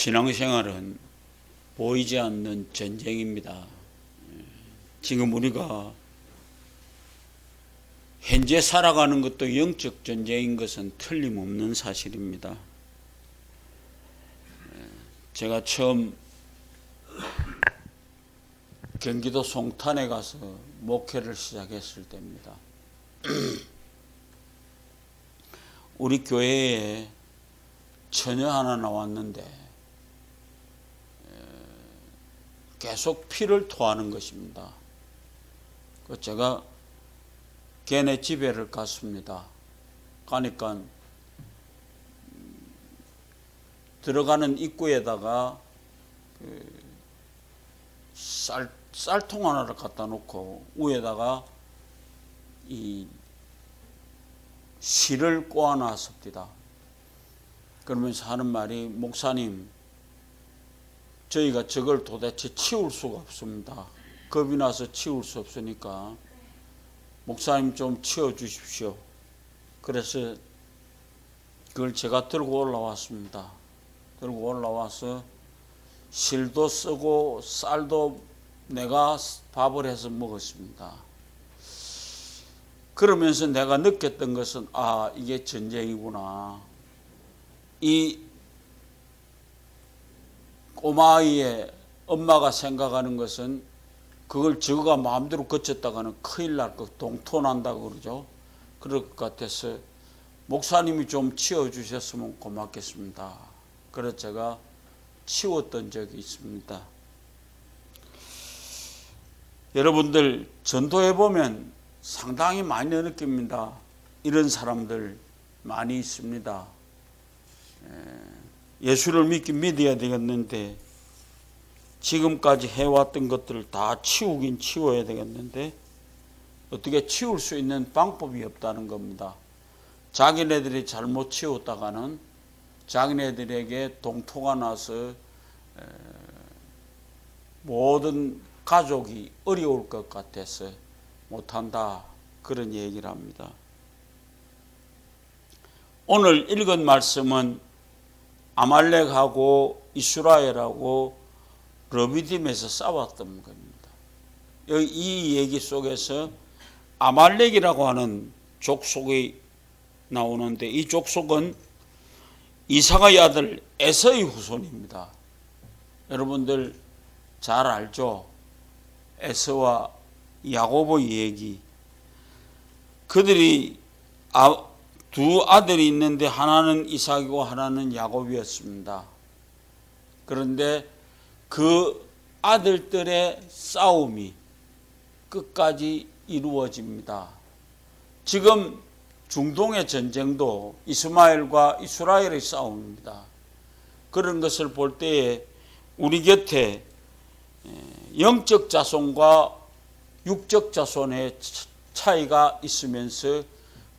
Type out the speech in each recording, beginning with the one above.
신앙생활은 보이지 않는 전쟁입니다. 지금 우리가 현재 살아가는 것도 영적 전쟁인 것은 틀림없는 사실입니다. 제가 처음 경기도 송탄에 가서 목회를 시작했을 때입니다. 우리 교회에 처녀 하나 나왔는데 계속 피를 토하는 것입니다. 제가 걔네 집에를 갔습니다. 가니까 들어가는 입구에다가 쌀통 하나를 갖다 놓고 위에다가 이 실을 꼬아놨습니다. 그러면서 하는 말이, 목사님, 저희가 저걸 도대체 치울 수가 없습니다. 겁이 나서 치울 수 없으니까 목사님 좀 치워주십시오. 그래서 그걸 제가 들고 올라왔습니다. 들고 올라와서 실도 쓰고 쌀도 내가 밥을 해서 먹었습니다. 그러면서 내가 느꼈던 것은, 이게 전쟁이구나. 이 꼬마아이의 엄마가 생각하는 것은 그걸 저거가 마음대로 거쳤다가는 큰일 날 것, 동토난다고 그러죠. 그럴 것 같아서 목사님이 좀 치워주셨으면 고맙겠습니다. 그래서 제가 치웠던 적이 있습니다. 여러분들 전도해 보면 상당히 많이 느낍니다. 이런 사람들 많이 있습니다. 예수를 믿어야 되겠는데 지금까지 해왔던 것들을 다 치우긴 치워야 되겠는데 어떻게 치울 수 있는 방법이 없다는 겁니다. 자기네들이 잘못 치웠다가는 자기네들에게 동토가 나서 모든 가족이 어려울 것 같아서 못한다, 그런 얘기를 합니다. 오늘 읽은 말씀은 아말렉하고 이스라엘하고 르비딤에서 싸웠던 겁니다. 이 얘기 속에서 아말렉이라고 하는 족속이 나오는데, 이 족속은 이삭의 아들 에서의 후손입니다. 여러분들 잘 알죠? 에서와 야곱의 얘기. 그들이 두 아들이 있는데 하나는 이삭이고 하나는 야곱이었습니다. 그런데 그 아들들의 싸움이 끝까지 이루어집니다. 지금 중동의 전쟁도 이스마엘과 이스라엘의 싸움입니다. 그런 것을 볼 때에 우리 곁에 영적 자손과 육적 자손의 차이가 있으면서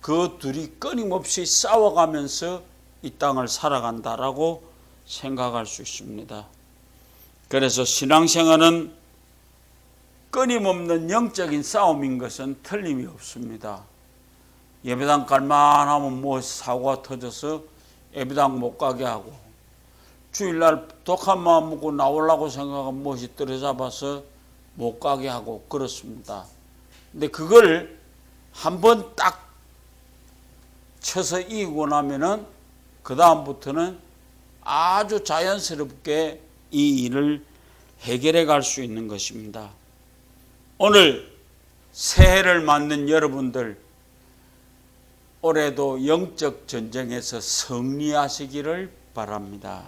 그 둘이 끊임없이 싸워가면서 이 땅을 살아간다라고 생각할 수 있습니다. 그래서 신앙생활은 끊임없는 영적인 싸움인 것은 틀림이 없습니다. 예배당 갈만하면 뭐 사고가 터져서 예배당 못 가게 하고, 주일날 독한 마음 먹고 나오려고 생각하면 무엇이 떨어잡아서 못 가게 하고 그렇습니다. 근데 그걸 한번 딱 쳐서 이기고 나면은 그 다음부터는 아주 자연스럽게 이 일을 해결해 갈 수 있는 것입니다. 오늘 새해를 맞는 여러분들, 올해도 영적 전쟁에서 승리하시기를 바랍니다.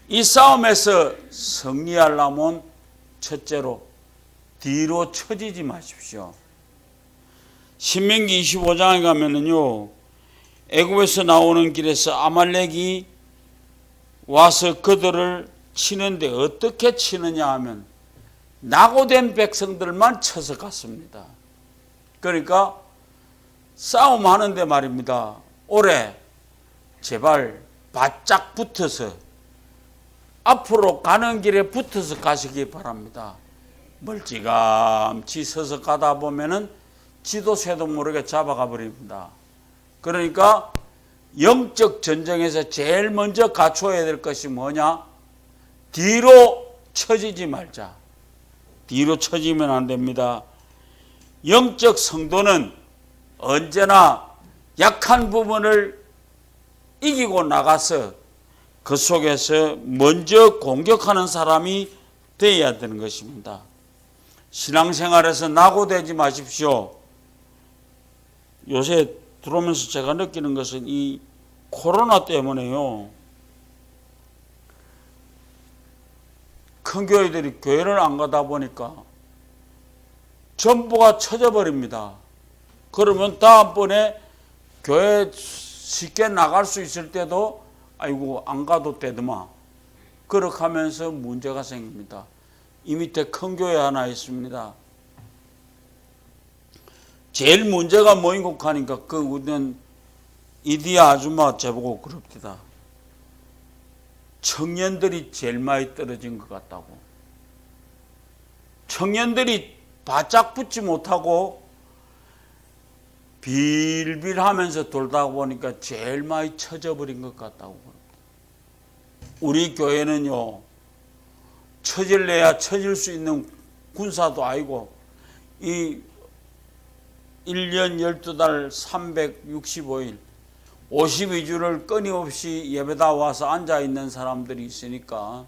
이 싸움에서 승리하려면 첫째로 뒤로 처지지 마십시오. 신명기 25장에 가면은요, 애굽에서 나오는 길에서 아말렉이 와서 그들을 치는데 어떻게 치느냐 하면 낙오된 백성들만 쳐서 갔습니다. 그러니까 싸움하는데 말입니다. 올해 제발 바짝 붙어서 앞으로 가는 길에 붙어서 가시기 바랍니다. 멀찌감치 서서 가다 보면은 지도 새도 모르게 잡아가 버립니다. 그러니까 영적 전쟁에서 제일 먼저 갖춰야 될 것이 뭐냐? 뒤로 처지지 말자. 뒤로 처지면 안 됩니다. 영적 성도는 언제나 약한 부분을 이기고 나가서 그 속에서 먼저 공격하는 사람이 되어야 되는 것입니다. 신앙생활에서 낙오되지 마십시오. 요새 들어오면서 제가 느끼는 것은 이 코로나 때문에요. 큰 교회들이 교회를 안 가다 보니까 전부가 쳐져버립니다. 그러면 다음번에 교회 쉽게 나갈 수 있을 때도 아이고 안 가도 되더만 그렇게 하면서 문제가 생깁니다. 이 밑에 큰 교회 하나 있습니다. 제일 문제가 뭐인 것 하니까 그 우리는 이디야 아줌마 제보고 그럽니다. 청년들이 제일 많이 떨어진 것 같다고. 청년들이 바짝 붙지 못하고 빌빌하면서 돌다 보니까 제일 많이 처져버린 것 같다고. 우리 교회는요, 처질래야 처질 수 있는 군사도 아니고 이 1년 12달 365일 52주를 끊임없이 예배다 와서 앉아있는 사람들이 있으니까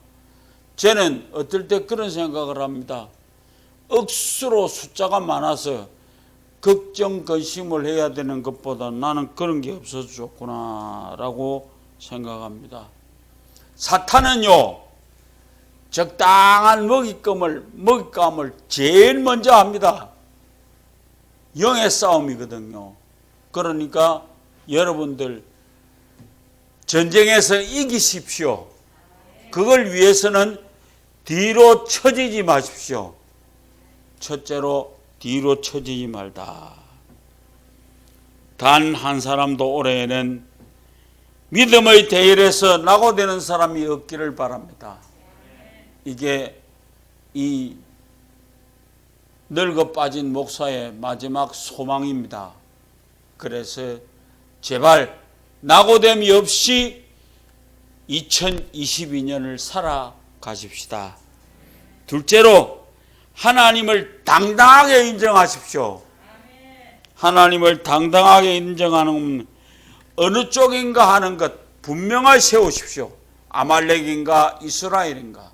저는 어떨 때 그런 생각을 합니다. 억수로 숫자가 많아서 걱정 근심을 해야 되는 것보다 나는 그런 게 없어서 좋구나라고 생각합니다. 사탄은요, 적당한 먹잇감을 제일 먼저 합니다. 영의 싸움이거든요. 그러니까 여러분들 전쟁에서 이기십시오. 그걸 위해서는 뒤로 처지지 마십시오. 첫째로 뒤로 처지지 말다. 단 한 사람도 올해에는 믿음의 대열에서 낙오되는 사람이 없기를 바랍니다. 이게 이 늙어 빠진 목사의 마지막 소망입니다. 그래서 제발 낙오됨이 없이 2022년을 살아가십시다. 둘째로 하나님을 당당하게 인정하십시오. 하나님을 당당하게 인정하는 어느 쪽인가 하는 것 분명하게 세우십시오. 아말렉인가 이스라엘인가.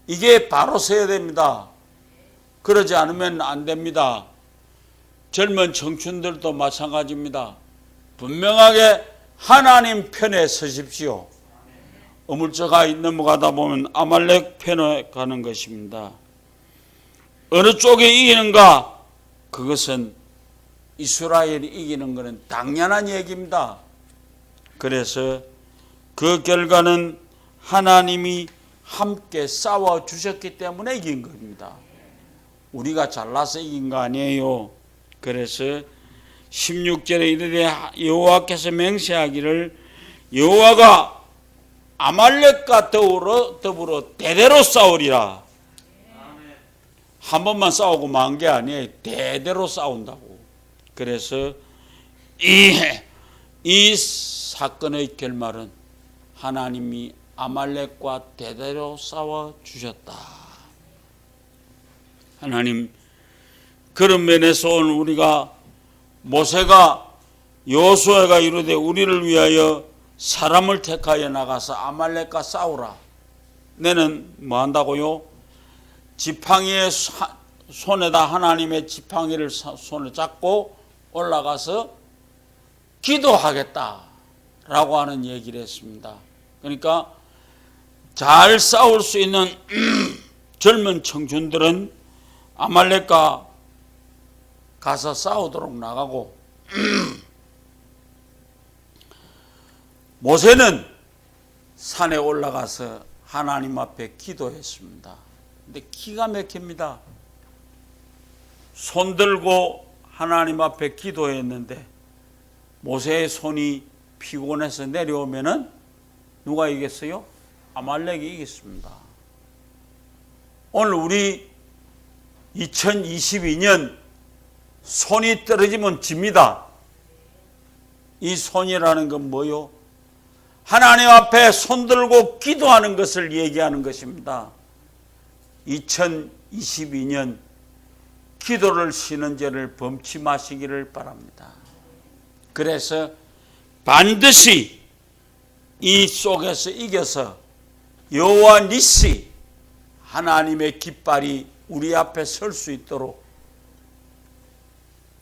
이게 바로 서야 됩니다. 그러지 않으면 안 됩니다. 젊은 청춘들도 마찬가지입니다. 분명하게 하나님 편에 서십시오. 어물쩍아 넘어가다 보면 아말렉 편에 가는 것입니다. 어느 쪽이 이기는가? 그것은 이스라엘이 이기는 것은 당연한 얘기입니다. 그래서 그 결과는 하나님이 함께 싸워주셨기 때문에 이긴 겁니다. 우리가 잘나서 이긴 거 아니에요. 그래서 16절에 이르되 여호와께서 맹세하기를 여호와가 아말렉과 더불어 대대로 싸우리라. 한 번만 싸우고 만 게 아니에요. 대대로 싸운다고. 그래서 이 사건의 결말은 하나님이 아말렉과 대대로 싸워주셨다. 하나님, 그런 면에서 오늘 우리가 모세가 여호수아가 이르되 우리를 위하여 사람을 택하여 나가서 아말렉과 싸우라. 너는 뭐 한다고요? 지팡이의 손에다 하나님의 지팡이를 손에 잡고 올라가서 기도하겠다라고 하는 얘기를 했습니다. 그러니까 잘 싸울 수 있는 젊은 청춘들은 아말렉과 가서 싸우도록 나가고 모세는 산에 올라가서 하나님 앞에 기도했습니다. 근데 기가 막힙니다. 손 들고 하나님 앞에 기도했는데 모세의 손이 피곤해서 내려오면은 누가 이겼어요? 아말렉이 이겼습니다. 오늘 우리 2022년 손이 떨어지면 집니다. 이 손이라는 건 뭐요? 하나님 앞에 손들고 기도하는 것을 얘기하는 것입니다. 2022년 기도를 쉬는 죄를 범치 마시기를 바랍니다. 그래서 반드시 이 속에서 이겨서 여호와 니시 하나님의 깃발이 우리 앞에 설 수 있도록,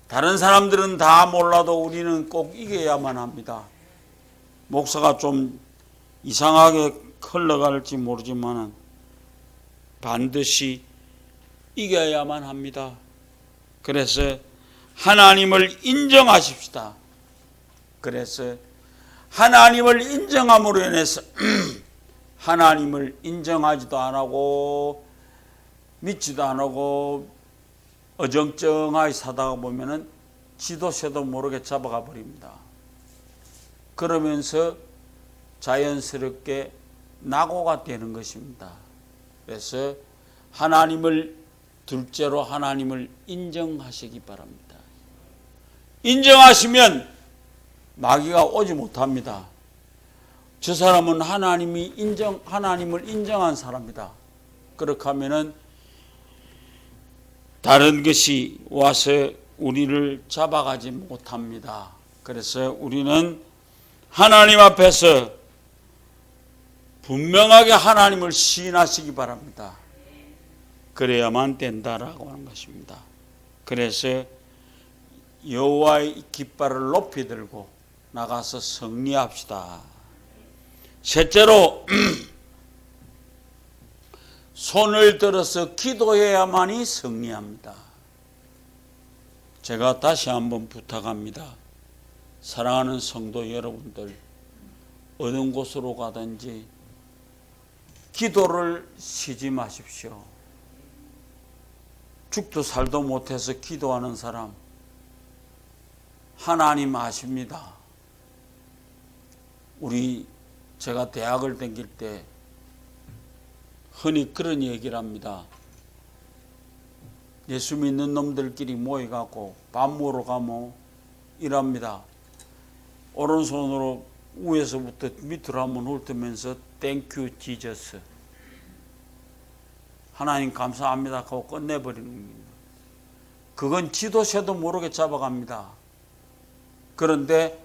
다른 사람들은 다 몰라도 우리는 꼭 이겨야만 합니다. 목사가 좀 이상하게 흘러갈지 모르지만 반드시 이겨야만 합니다. 그래서 하나님을 인정하십시다. 그래서 하나님을 인정함으로 인해서 하나님을 인정하지도 안 하고 믿지도 안 하고 어정쩡하게 사다가 보면은 지도 새도 모르게 잡아가 버립니다. 그러면서 자연스럽게 낙오가 되는 것입니다. 그래서 하나님을 둘째로 하나님을 인정하시기 바랍니다. 인정하시면 마귀가 오지 못합니다. 저 사람은 하나님을 인정한 사람이다. 그렇게 하면은 다른 것이 와서 우리를 잡아가지 못합니다. 그래서 우리는 하나님 앞에서 분명하게 하나님을 시인하시기 바랍니다. 그래야만 된다라고 하는 것입니다. 그래서 여호와의 깃발을 높이 들고 나가서 승리합시다. 셋째로 손을 들어서 기도해야만이 승리합니다. 제가 다시 한번 부탁합니다. 사랑하는 성도 여러분들, 어느 곳으로 가든지 기도를 쉬지 마십시오. 죽도 살도 못해서 기도하는 사람 하나님 아십니다. 제가 대학을 다닐 때 흔히 그런 얘기를 합니다. 예수 믿는 놈들끼리 모여갖고 밥 먹으러 가면 이랍니다. 오른손으로 위에서부터 밑으로 한번 훑으면서 땡큐 지저스, 하나님 감사합니다 하고 끝내버리는 겁니다. 그건 지도 새도 모르게 잡아갑니다. 그런데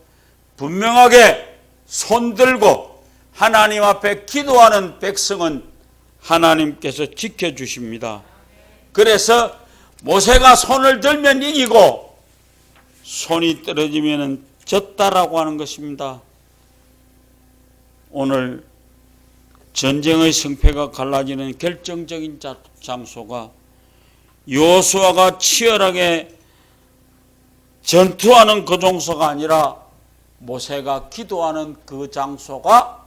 분명하게 손들고 하나님 앞에 기도하는 백성은 하나님께서 지켜주십니다. 그래서 모세가 손을 들면 이기고 손이 떨어지면 졌다라고 하는 것입니다. 오늘 전쟁의 승패가 갈라지는 결정적인 장소가 여호수아가 치열하게 전투하는 그 장소가 아니라 모세가 기도하는 그 장소가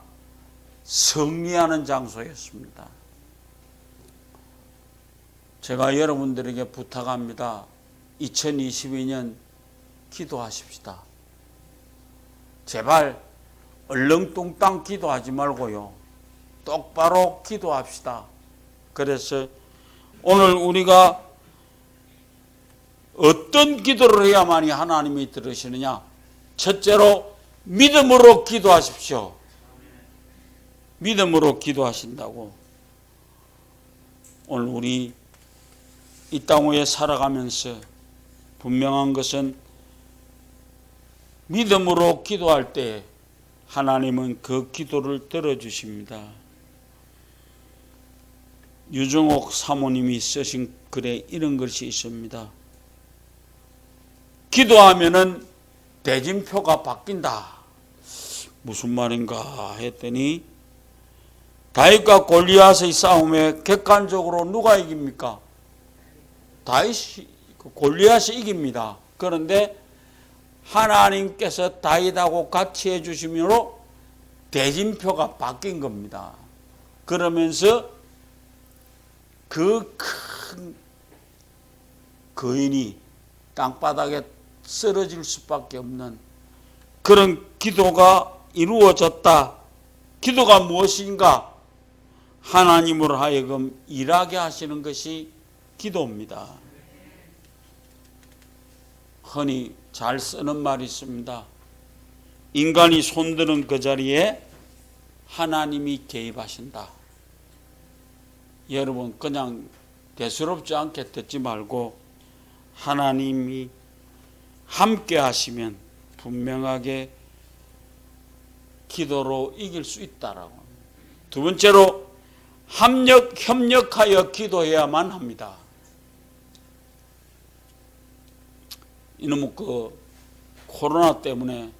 승리하는 장소였습니다. 제가 여러분들에게 부탁합니다. 2022년 기도하십시다. 제발 얼렁뚱땅 기도하지 말고요. 똑바로 기도합시다. 그래서 오늘 우리가 어떤 기도를 해야만이 하나님이 들으시느냐? 첫째로 믿음으로 기도하십시오. 믿음으로 기도하신다고. 오늘 우리 이 땅 위에 살아가면서 분명한 것은 믿음으로 기도할 때 하나님은 그 기도를 들어주십니다. 유정옥 사모님이 쓰신 글에 이런 것이 있습니다. 기도하면은 대진표가 바뀐다. 무슨 말인가 했더니 다윗과 골리앗의 싸움에 객관적으로 누가 이깁니까? 골리앗이 이깁니다. 그런데 하나님께서 다윗하고 같이 해주심으로 대진표가 바뀐 겁니다. 그러면서 그 큰 거인이 땅바닥에 쓰러질 수밖에 없는 그런 기도가 이루어졌다. 기도가 무엇인가? 하나님으로 하여금 일하게 하시는 것이 기도입니다. 흔히 잘 쓰는 말이 있습니다. 인간이 손드는 그 자리에 하나님이 개입하신다. 여러분 그냥 대수롭지 않게 듣지 말고 하나님이 함께 하시면 분명하게 기도로 이길 수 있다라고. 두 번째로 협력하여 기도해야만 합니다. 이놈의 코로나 때문에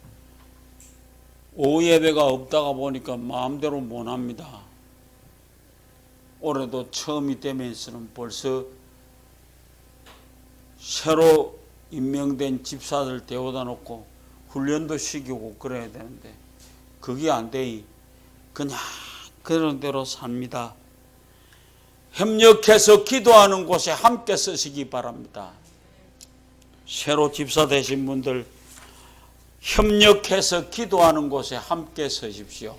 오후 예배가 없다가 보니까 마음대로 못 합니다. 올해도 처음이 되면서는 벌써 새로 임명된 집사들 데워다 놓고 훈련도 시키고 그래야 되는데 그게 안 돼. 그냥 그런 대로 삽니다. 협력해서 기도하는 곳에 함께 서시기 바랍니다. 새로 집사 되신 분들 협력해서 기도하는 곳에 함께 서십시오.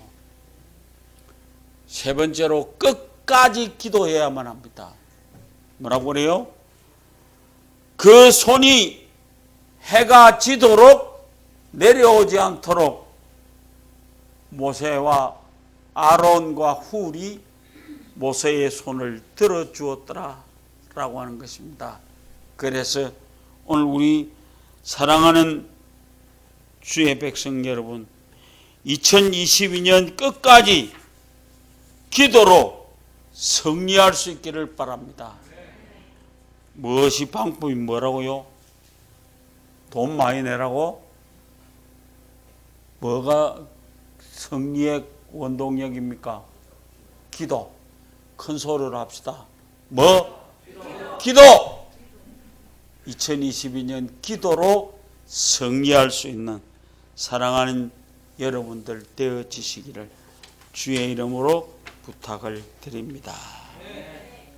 세 번째로 끝까지 기도해야만 합니다. 뭐라고 그래요? 그 손이 해가 지도록 내려오지 않도록 모세와 아론과 훌이 모세의 손을 들어주었더라 라고 하는 것입니다. 그래서 오늘 우리 사랑하는 주의 백성 여러분, 2022년 끝까지 기도로 승리할 수 있기를 바랍니다. 무엇이 방법이 뭐라고요? 돈 많이 내라고? 뭐가 승리의 원동력입니까? 기도. 큰 소리로 합시다. 뭐? 기도! 2022년 기도로 승리할 수 있는 사랑하는 여러분들 되어지시기를 주의 이름으로 부탁을 드립니다.